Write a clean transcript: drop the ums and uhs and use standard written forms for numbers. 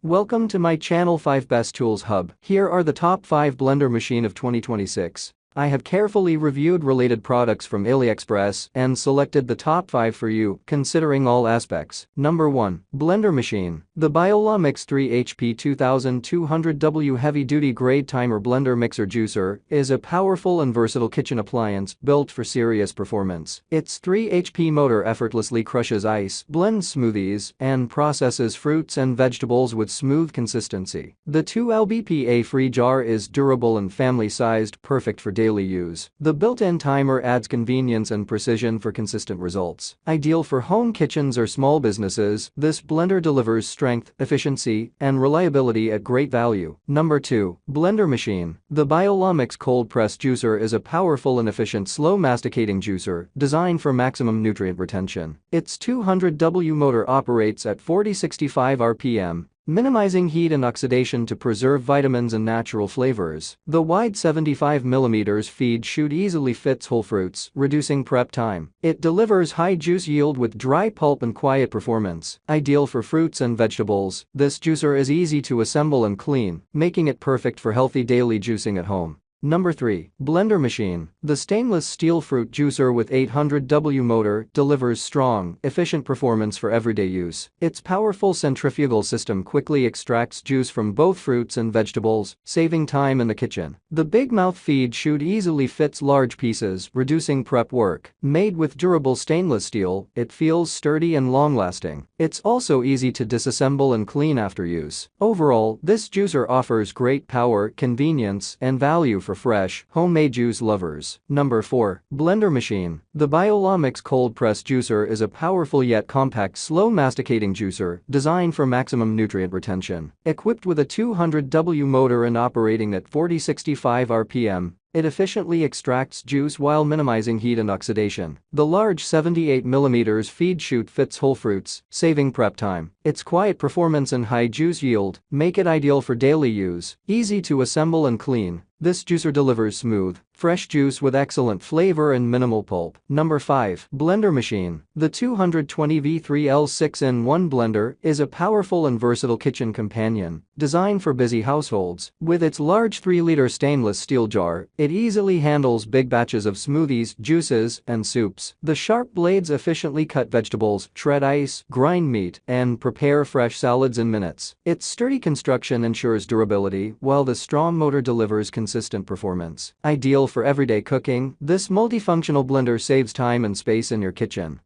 Welcome to my channel 5 Best Tools Hub. Here are the top 5 blender machine of 2026. I have carefully reviewed related products from AliExpress and selected the top 5 for you, considering all aspects. Number 1. Blender Machine. The Biola-Mix 3HP 2200W Heavy-Duty Grade Timer Blender Mixer Juicer is a powerful and versatile kitchen appliance built for serious performance. Its 3HP motor effortlessly crushes ice, blends smoothies, and processes fruits and vegetables with smooth consistency. The 2 lbpa-free jar is durable and family-sized, perfect for daily use. The built-in timer adds convenience and precision for consistent results. Ideal for home kitchens or small businesses, this blender delivers strength, efficiency, and reliability at great value. Number 2. Blender Machine. The Biola-Mix Cold Press Juicer is a powerful and efficient slow-masticating juicer designed for maximum nutrient retention. Its 200W motor operates at 4065 RPM, minimizing heat and oxidation to preserve vitamins and natural flavors. The wide 75mm feed chute easily fits whole fruits, reducing prep time. It delivers high juice yield with dry pulp and quiet performance. Ideal for fruits and vegetables, this juicer is easy to assemble and clean, making it perfect for healthy daily juicing at home. Number 3. Blender Machine. The stainless steel fruit juicer with 800W motor delivers strong, efficient performance for everyday use. Its powerful centrifugal system quickly extracts juice from both fruits and vegetables, saving time in the kitchen. The big mouth feed chute easily fits large pieces, reducing prep work. Made with durable stainless steel, it feels sturdy and long-lasting. It's also easy to disassemble and clean after use. Overall, this juicer offers great power, convenience, and value for fresh, homemade juice lovers. Number 4. Blender Machine. The Biola-Mix Cold Press Juicer is a powerful yet compact slow-masticating juicer designed for maximum nutrient retention. Equipped with a 200W motor and operating at 4065 RPM, it efficiently extracts juice while minimizing heat and oxidation. The large 78mm feed chute fits whole fruits, saving prep time. Its quiet performance and high juice yield make it ideal for daily use. Easy to assemble and clean, this juicer delivers smooth, fresh juice with excellent flavor and minimal pulp. Number 5. Blender Machine. The 220V3L 6-in-1 blender is a powerful and versatile kitchen companion designed for busy households. With its large 3-liter stainless steel jar, it easily handles big batches of smoothies, juices, and soups. The sharp blades efficiently cut vegetables, shred ice, grind meat, and prepare fresh salads in minutes. Its sturdy construction ensures durability, while the strong motor delivers consistent performance. Ideal for everyday cooking, this multifunctional blender saves time and space in your kitchen.